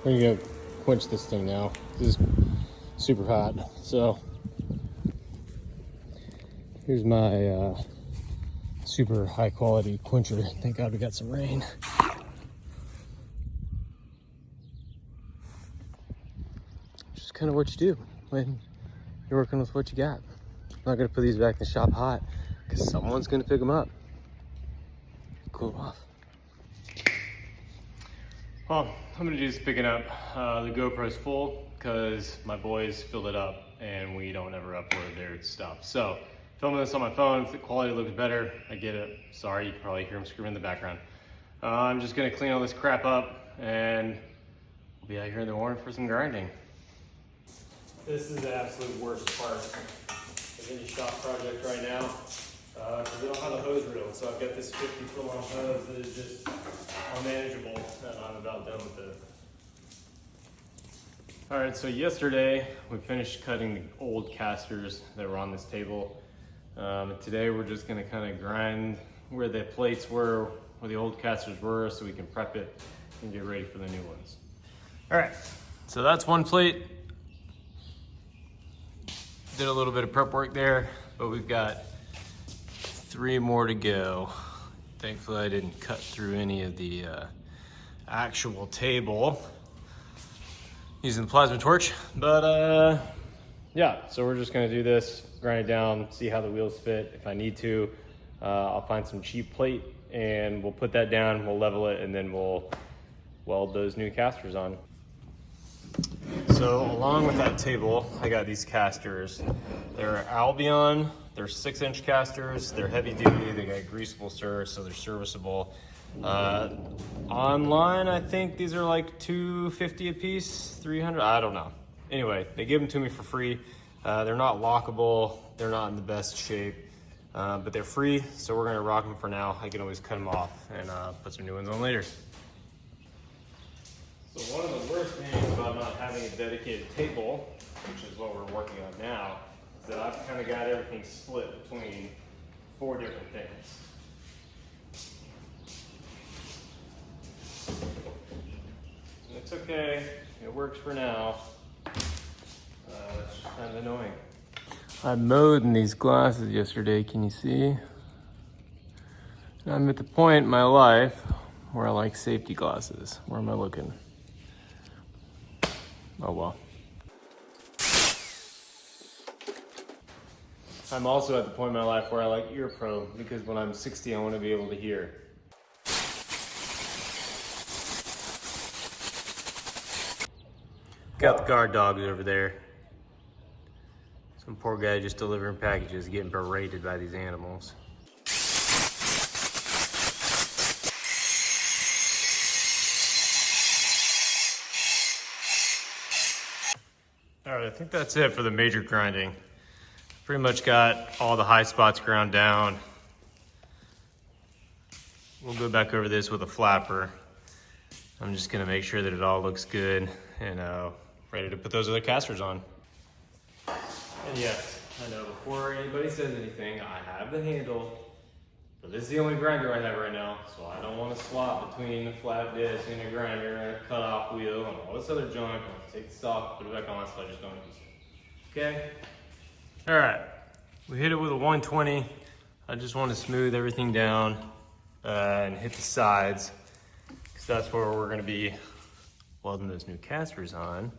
We're gonna go quench this thing now. This is super hot. So here's my super high quality quencher. Thank God we got some rain. Just kind of what you do when you're working with what you got. I'm not gonna put these back in the shop hot because someone's gonna pick them up. Cool them off. Well, I'm gonna do this picking up. The GoPro's full because my boys filled it up and we don't ever upload their stuff. So filming this on my phone, if the quality looks better, I get it. Sorry, you can probably hear them screaming in the background. I'm just gonna clean all this crap up and we'll be out here in the morning for some grinding. This is the absolute worst part of any shop project right now. Because I don't have a hose reel, so I've got this 50-foot long hose that is just unmanageable, and I'm about done with it. All right, so yesterday we finished cutting the old casters that were on this table. Today we're just gonna kind of grind where the plates were, where the old casters were, so we can prep it and get ready for the new ones. All right, so that's one plate. Did a little bit of prep work there, but we've got 3 more to go. Thankfully, I didn't cut through any of the actual table using the plasma torch, but yeah, so we're just gonna do this, grind it down, see how the wheels fit. If I need to, I'll find some cheap plate and we'll put that down, we'll level it, and then we'll weld those new casters on. So along with that table, I got these casters. They're Albion, they're 6-inch casters, they're heavy duty, they got greasable stirrers, so they're serviceable. Online, I think these are like $250 a piece, $300, I don't know. Anyway, they give them to me for free. They're not lockable, they're not in the best shape, but they're free, so we're gonna rock them for now. I can always cut them off and put some new ones on later. So one of the worst things about not having a dedicated table, which is what we're working on now, is that I've kind of got everything split between 4 different things. And it's okay, it works for now. It's just kind of annoying. I mowed in these glasses yesterday, can you see? I'm at the point in my life where I like safety glasses. Where am I looking? Oh well. I'm also at the point in my life where I like ear pro because when I'm 60, I want to be able to hear. Got the guard dogs over there. Some poor guy just delivering packages, getting berated by these animals. All right, I think that's it for the major grinding. Pretty much got all the high spots ground down. We'll go back over this with a flapper. I'm just gonna make sure that it all looks good and ready to put those other casters on. And yes, I know before anybody says anything, I have the handle, but this is the only grinder I have right now, so I don't want to swap between a flat disc and a grinder and a cutoff wheel and all this other junk. I'll take the stock, put it back on, so I just don't use it. Okay? All right, we hit it with a 120. I just want to smooth everything down and hit the sides, because that's where we're going to be welding those new casters on.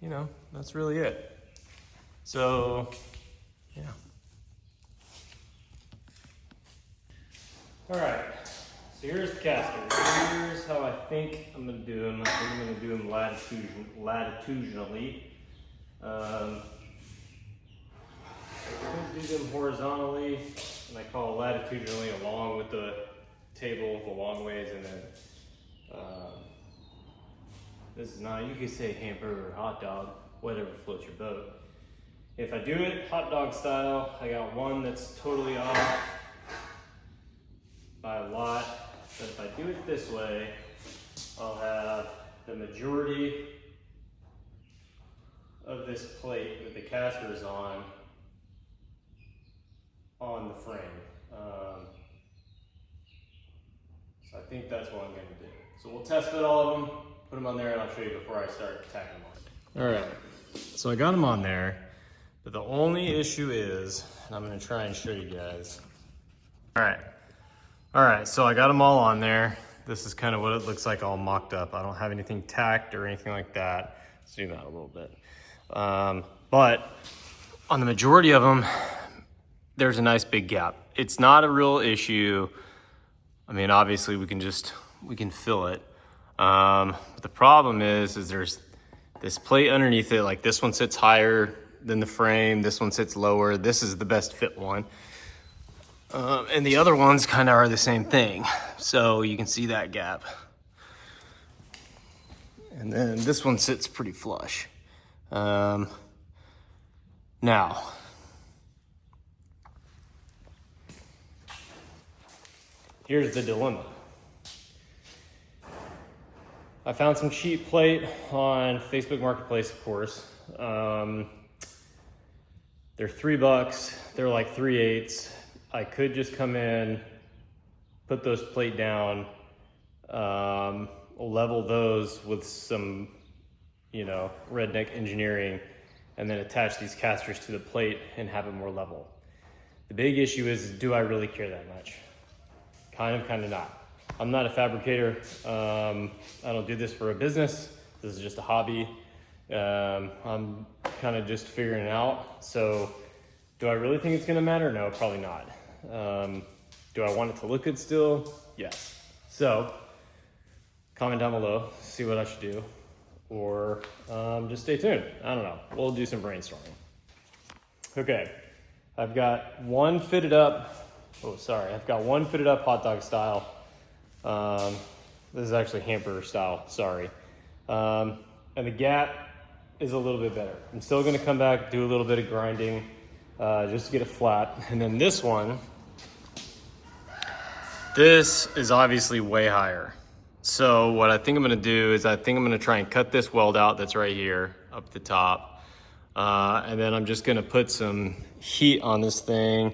You know, that's really it. So, yeah. All right, so here's the casters. Here's how I think I'm gonna do them. I think I'm gonna do them latitudinally. I could do them horizontally, and I call latitudinally along with the table the long ways, and then this is not, you could say hamburger or hot dog, whatever floats your boat. If I do it hot dog style, I got one that's totally off by a lot, but if I do it this way, I'll have the majority of this plate with the casters on the frame. So So I think that's what I'm gonna do. So we'll test fit all of them, put them on there, and I'll show you before I start tacking them on. All right, so I got them on there, but the only issue is, and I'm gonna try and show you guys. All right, so I got them all on there. This is kind of what it looks like all mocked up. I don't have anything tacked or anything like that. Zoom out a little bit. But on the majority of them, there's a nice big gap. It's not a real issue. I mean, obviously we can fill it. But the problem is there's this plate underneath it. Like this one sits higher than the frame. This one sits lower. This is the best fit one. And the other ones kind of are the same thing. So you can see that gap. And then this one sits pretty flush. Now, here's the dilemma. I found some cheap plate on Facebook Marketplace, of course. They're $3. They're like 3/8. I could just come in, put those plate down, level those with some, redneck engineering, and then attach these casters to the plate and have it more level. The big issue is, do I really care that much? Kind of not. I'm not a fabricator. I don't do this for a business. This is just a hobby. I'm kind of just figuring it out. So do I really think it's gonna matter? No, probably not. Do I want it to look good still? Yes. So comment down below, see what I should do, or just stay tuned. I don't know. We'll do some brainstorming. Okay, I've got one fitted up. I've got one fitted up hot dog style. This is actually hamburger style, sorry. And the gap is a little bit better. I'm still gonna come back, do a little bit of grinding, just to get it flat. And then this one, this is obviously way higher. So what I think I'm gonna do is I think I'm gonna try and cut this weld out that's right here up the top. And then I'm just gonna put some heat on this thing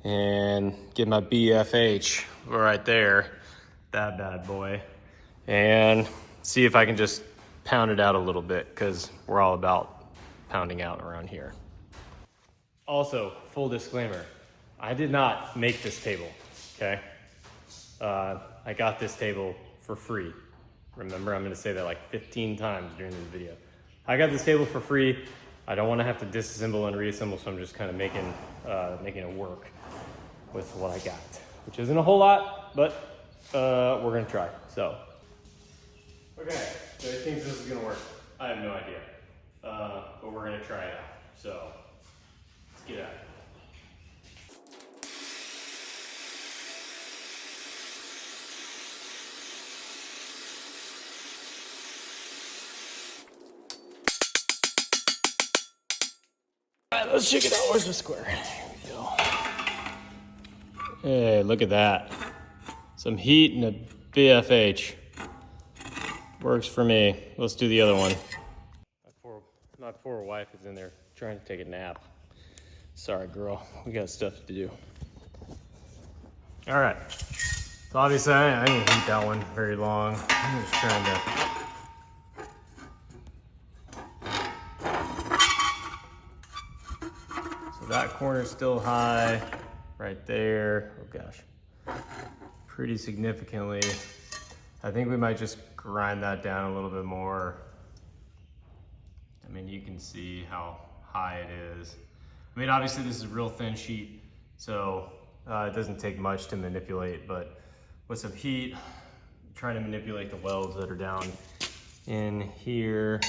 and get my BFH right there, that bad boy, and see if I can just pound it out a little bit, because we're all about pounding out around here. Also, full disclaimer, I did not make this table, okay? I got this table for free. Remember, I'm gonna say that like 15 times during this video. I got this table for free. I don't wanna have to disassemble and reassemble, so I'm just kind of making it work with what I got, which isn't a whole lot, but we're gonna try, so. Okay, so I think this is gonna work. I have no idea, but we're gonna try it out, so let's get at it. All right, let's check it out. Where's the square? Here we go. Hey, look at that. Some heat and a BFH. Works for me. Let's do the other one. My poor wife is in there trying to take a nap. Sorry, girl. We got stuff to do. All right. So obviously, I didn't heat that one very long. I'm just trying to. So that corner's still high, right there. Oh gosh, pretty significantly. I think we might just grind that down a little bit more. I mean, you can see how high it is. I mean, obviously this is a real thin sheet, so it doesn't take much to manipulate, but with some heat, trying to manipulate the welds that are down in here.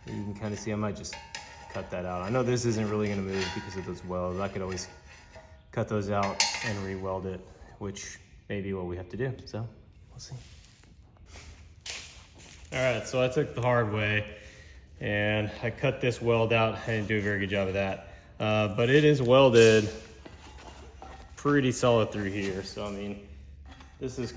You can kind of see I might just cut that out. I know this isn't really gonna move because of those welds. I could always cut those out and re-weld it, which may be what we have to do, so we'll see. All right, so I took the hard way and I cut this weld out. I didn't do a very good job of that, but it is welded pretty solid through here. So, I mean, this is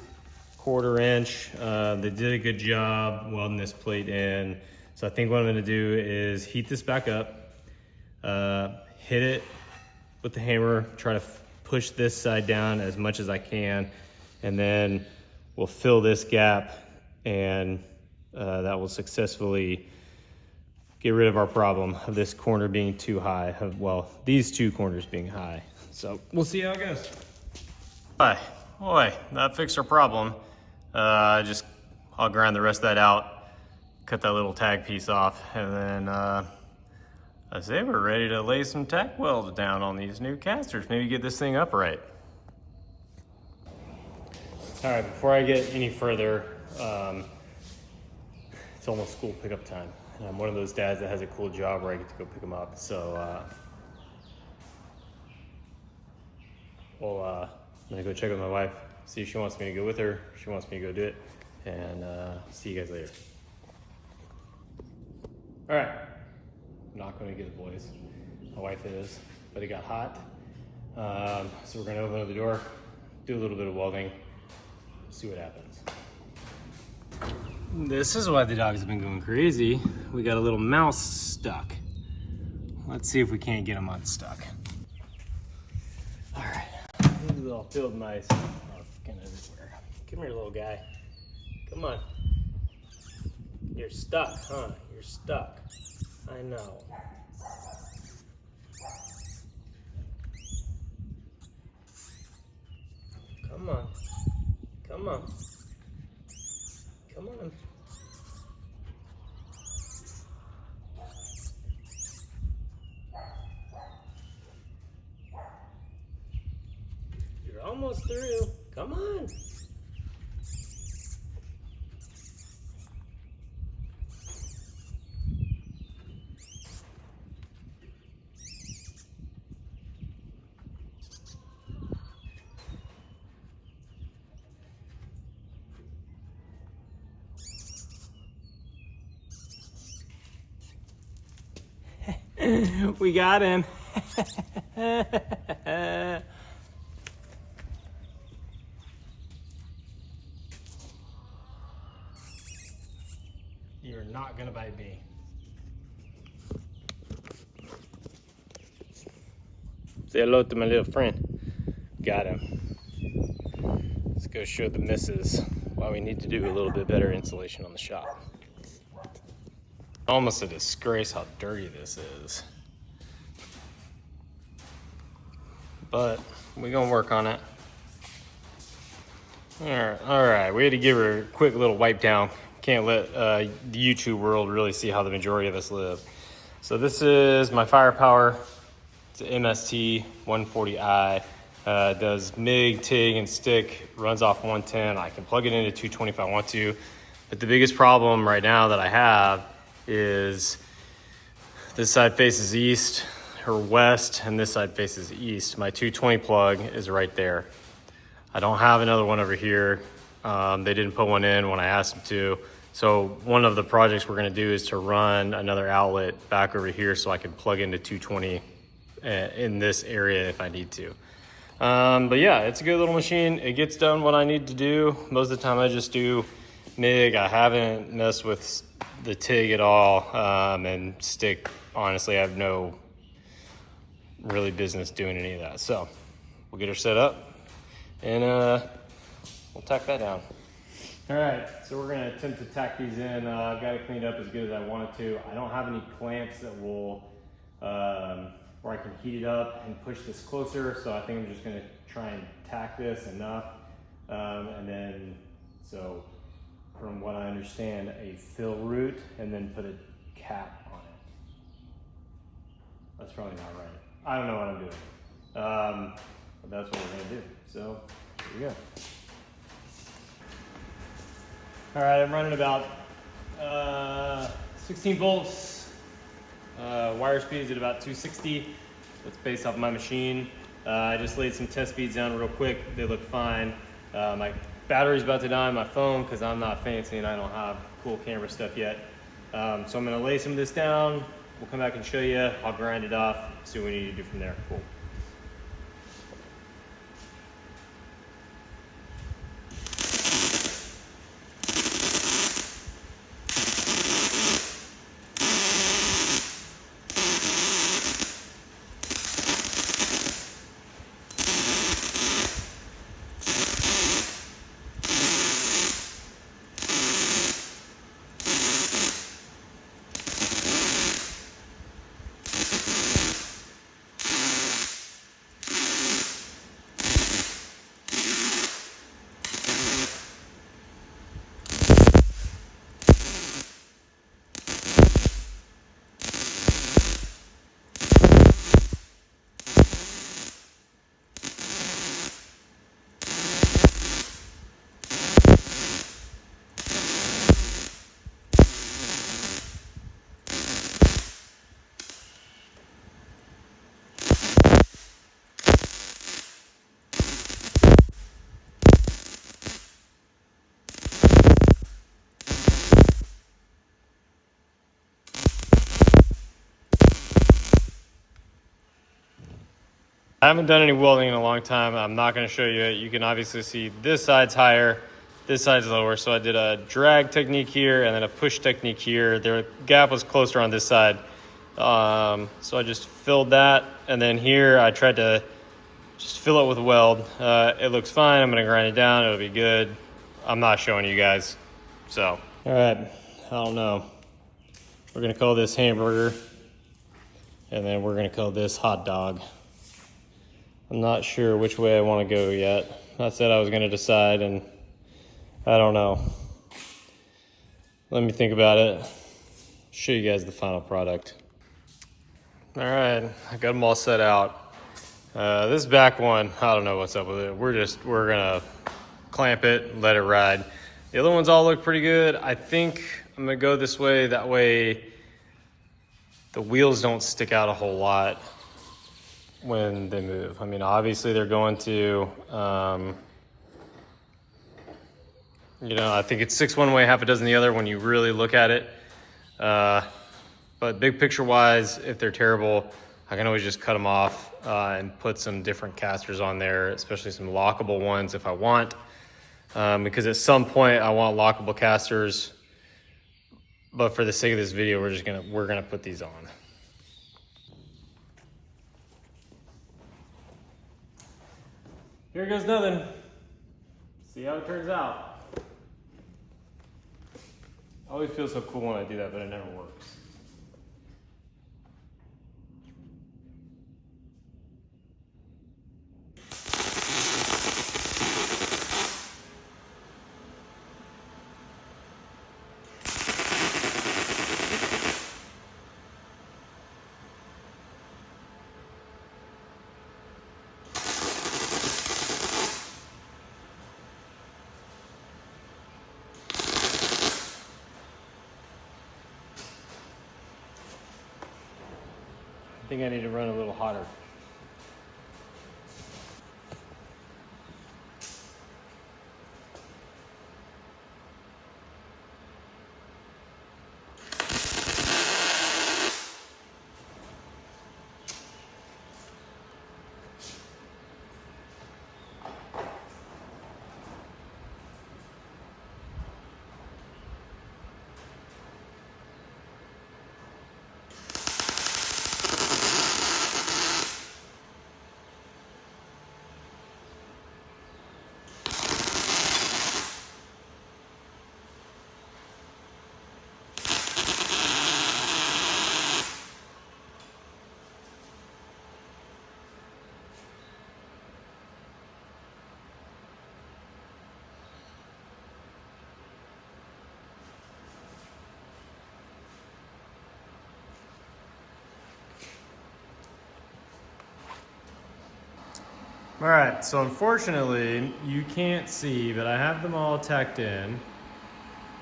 1/4 inch. They did a good job welding this plate in. So I think what I'm gonna do is heat this back up, hit it with the hammer, try to push this side down as much as I can, and then will fill this gap, and that will successfully get rid of our problem of this corner being too high, well, these two corners being high. So we'll see how it goes. Hi, boy, that fixed our problem. I'll grind the rest of that out, cut that little tag piece off, and then I say we're ready to lay some tack welds down on these new casters. Maybe get this thing upright. All right, before I get any further, it's almost school pickup time. And I'm one of those dads that has a cool job where I get to go pick them up. So, I'm gonna go check with my wife, see if she wants me to go with her, if she wants me to go do it, and see you guys later. All right, I'm not gonna get the boys. My wife is, but it got hot. So we're gonna open up the door, do a little bit of welding, see what happens. This is why the dogs have been going crazy. We got a little mouse stuck. Let's see if we can't get him unstuck. All right, these little field mice are fucking everywhere. Come here, little guy. Come on. You're stuck, huh? You're stuck. I know. Come on. Come on. Come on. You're almost through. Come on. We got him. You're not gonna bite me. Say hello to my little friend. Got him. Let's go show the missus why we need to do a little bit better insulation on the shop. Almost a disgrace how dirty this is. But we're gonna work on it. All right, we had to give her a quick little wipe down. Can't let the YouTube world really see how the majority of us live. So this is my firepower. It's an MST 140i. Does MIG, TIG, and stick, runs off 110. I can plug it into 220 if I want to. But the biggest problem right now that I have is this side faces east or west, and this side faces east. My 220 plug is right there. I don't have another one over here. They didn't put one in when I asked them to. So one of the projects we're gonna do is to run another outlet back over here so I can plug into 220 in this area if I need to. But yeah, it's a good little machine. It gets done what I need to do. Most of the time I just do MIG. I haven't messed with the TIG at all, and stick, honestly, I have no really business doing any of that. So we'll get her set up and we'll tack that down. All right, so we're gonna attempt to tack these in. I've got it cleaned up as good as I wanted to. I don't have any clamps that will, where I can heat it up and push this closer. So I think I'm just gonna try and tack this enough. And then, so from what I understand, a fill root and then put a cap on it. That's probably not right. I don't know what I'm doing. But that's what we're gonna do. So here we go. All right, I'm running about 16 volts. Wire speed is at about 260. That's based off my machine. I just laid some test speeds down real quick. They look fine. My battery's about to die on my phone because I'm not fancy and I don't have cool camera stuff yet. So I'm gonna lay some of this down. We'll come back and show you. I'll grind it off, see what we need to do from there. Cool. I haven't done any welding in a long time. I'm not going to show you it. You can obviously see this side's higher, this side's lower. So I did a drag technique here and then a push technique here. The gap was closer on this side. So I just filled that. And then here I tried to just fill it with weld. It looks fine. I'm going to grind it down. It'll be good. I'm not showing you guys. So, all right. I don't know. We're going to call this hamburger. And then we're going to call this hot dog. I'm not sure which way I want to go yet. I said I was going to decide, and I don't know. Let me think about it. Show you guys the final product. All right, I got them all set out. This back one, I don't know what's up with it. We're gonna clamp it, let it ride. The other ones all look pretty good. I think I'm gonna go this way. That way the wheels don't stick out a whole lot when they move. I mean, obviously they're going to, I think it's 6 one way, half a dozen the other when you really look at it. But big picture wise, if they're terrible, I can always just cut them off and put some different casters on there, especially some lockable ones if I want. Because at some point I want lockable casters, but for the sake of this video, we're gonna put these on. Here goes nothing. See how it turns out. I always feel so cool when I do that, but it never works. I think I need to run a little hotter. All right, so unfortunately, you can't see, but I have them all tacked in.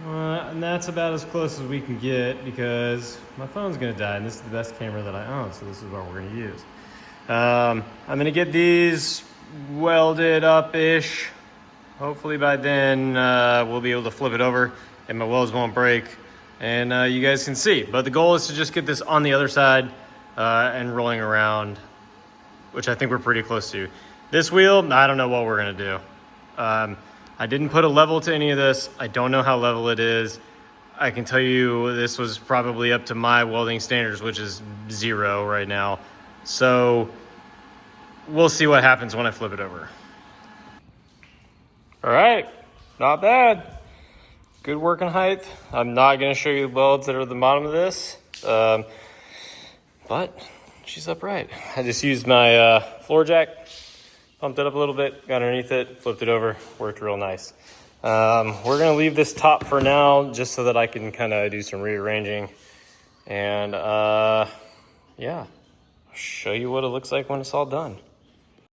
And that's about as close as we can get because my phone's gonna die, and this is the best camera that I own, so this is what we're gonna use. I'm gonna get these welded up-ish. Hopefully by then, we'll be able to flip it over and my welds won't break, and you guys can see. But the goal is to just get this on the other side and rolling around, which I think we're pretty close to. This wheel, I don't know what we're gonna do. I didn't put a level to any of this. I don't know how level it is. I can tell you this was probably up to my welding standards, which is 0 right now. So we'll see what happens when I flip it over. All right, not bad. Good working height. I'm not gonna show you the welds that are at the bottom of this. but she's upright. I just used my floor jack, pumped it up a little bit, got underneath it, flipped it over, worked real nice. We're gonna leave this top for now just so that I can kind of do some rearranging. And yeah, I'll show you what it looks like when it's all done.